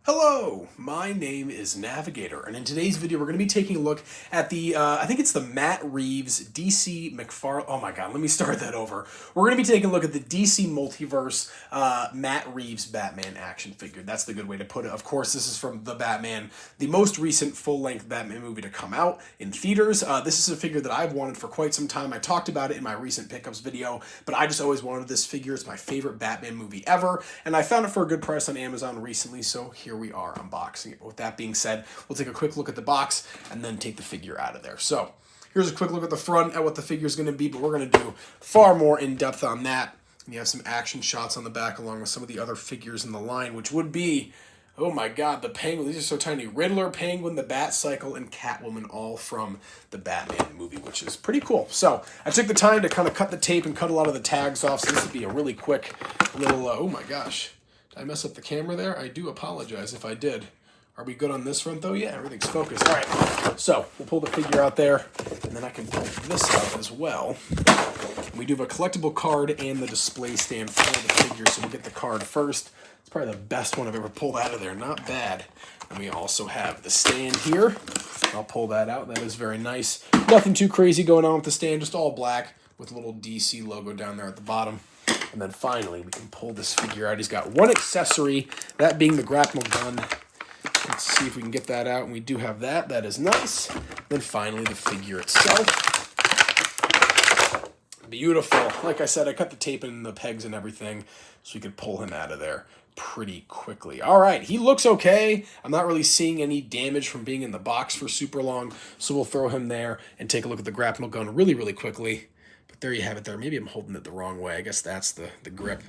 Hello, my name is Navigator, and in today's video we're going to be taking a look at the, I think it's the Matt Reeves DC McFarlane, oh my god, let me start that over. We're going to be taking a look at the DC Multiverse Matt Reeves Batman action figure. That's the good way to put it. Of course, this is from The Batman, the most recent full-length Batman movie to come out in theaters. This is a figure that I've wanted for quite some time. I talked about it in my recent pickups video, but I just always wanted this figure. It's my favorite Batman movie ever, and I found it for a good price on Amazon recently, so here we are unboxing it. But with that being said, we'll take a quick look at the box and then take the figure out of there. So here's a quick look at the front at what the figure is going to be, but we're going to do far more in depth on that. And you have some action shots on the back along with some of the other figures in the line, which would be, oh my god, the Penguin. These are so tiny. Riddler, Penguin, the Bat Cycle, and Catwoman, all from the Batman movie, which is pretty cool. So I took the time to kind of cut the tape and cut a lot of the tags off, so this would be a really quick little, oh my gosh. Did I mess up the camera there? I do apologize if I did. Are we good on this front though? Yeah, everything's focused. All right, so we'll pull the figure out there, and then I can pull this out as well. We do have a collectible card and the display stand for the figure, so we'll get the card first. It's probably the best one I've ever pulled out of there. Not bad. And we also have the stand here. I'll pull that out. That is very nice. Nothing too crazy going on with the stand, just all black with a little DC logo down there at the bottom. And then finally, we can pull this figure out. He's got one accessory, that being the grapple gun. Let's see if we can get that out. And we do have that. That is nice. Then finally, the figure itself. Beautiful. Like I said, I cut the tape and the pegs and everything so we could pull him out of there pretty quickly. All right, he looks okay. I'm not really seeing any damage from being in the box for super long, so we'll throw him there and take a look at the grapple gun really, really quickly. But there you have it there. Maybe I'm holding it the wrong way. I guess that's the grip.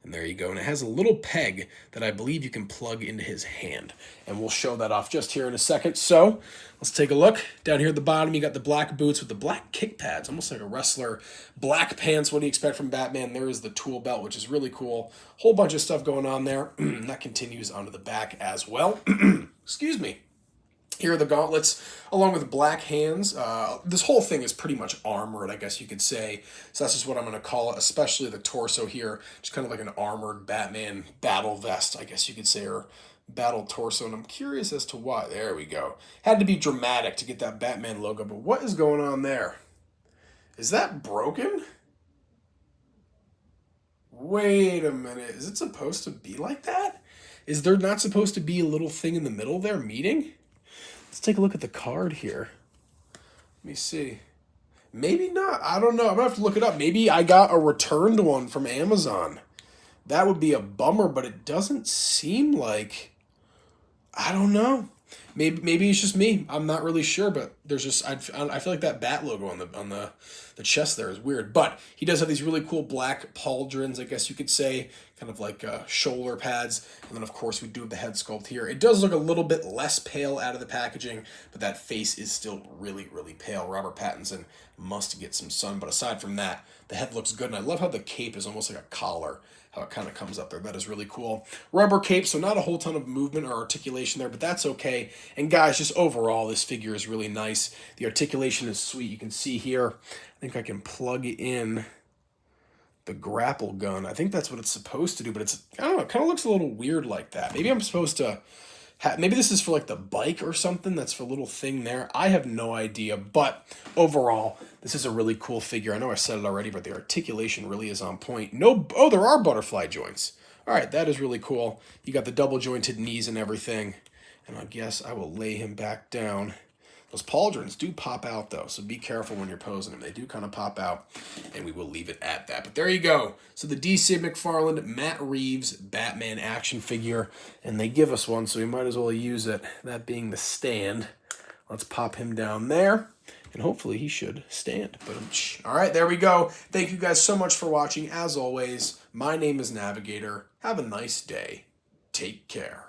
And there you go. And it has a little peg that I believe you can plug into his hand. And we'll show that off just here in a second. So let's take a look. Down here at the bottom, you got the black boots with the black kick pads, almost like a wrestler. Black pants, what do you expect from Batman? There is the tool belt, which is really cool. Whole bunch of stuff going on there. That continues onto the back as well. Excuse me. Here are the gauntlets, along with black hands. This whole thing is pretty much armored, I guess you could say. So that's just what I'm going to call it, especially the torso here. Just kind of like an armored Batman battle vest, I guess you could say, or battle torso. And I'm curious as to why. There we go. Had to be dramatic to get that Batman logo, but what is going on there? Is that broken? Wait a minute. Is it supposed to be like that? Is there not supposed to be a little thing in the middle there meeting? Let's take a look at the card here. Let me see. Maybe not. I don't know. I'm going to have to look it up. Maybe I got a returned one from Amazon. That would be a bummer, but it doesn't seem like... I don't know. Maybe it's just me. I'm not really sure, but there's just... I feel like that bat logo on the chest there is weird. But he does have these really cool black pauldrons, I guess you could say. Kind of like shoulder pads. And then, of course, we do have the head sculpt here. It does look a little bit less pale out of the packaging, but that face is still really, really pale. Robert Pattinson must get some sun. But aside from that, the head looks good. And I love how the cape is almost like a collar, how it kind of comes up there. That is really cool. Rubber cape, so not a whole ton of movement or articulation there, but that's okay. And guys, just overall, this figure is really nice. The articulation is sweet. You can see here, I think I can plug in the grapple gun. I think that's what it's supposed to do, but it's, I don't know, it kind of looks a little weird like that. Maybe I'm supposed to maybe this is for like the bike or something. That's for a little thing there. I have no idea, but overall, this is a really cool figure. I know I said it already, but the articulation really is on point. Oh, there are butterfly joints. All right, that is really cool. You got the double jointed knees and everything. And I guess I will lay him back down. Those pauldrons do pop out, though, so be careful when you're posing them. They do kind of pop out, and we will leave it at that. But there you go. So the DC McFarlane Matt Reeves Batman action figure, and they give us one, so we might as well use it, that being the stand. Let's pop him down there, and hopefully he should stand. All right, there we go. Thank you guys so much for watching. As always, my name is Navigator. Have a nice day. Take care.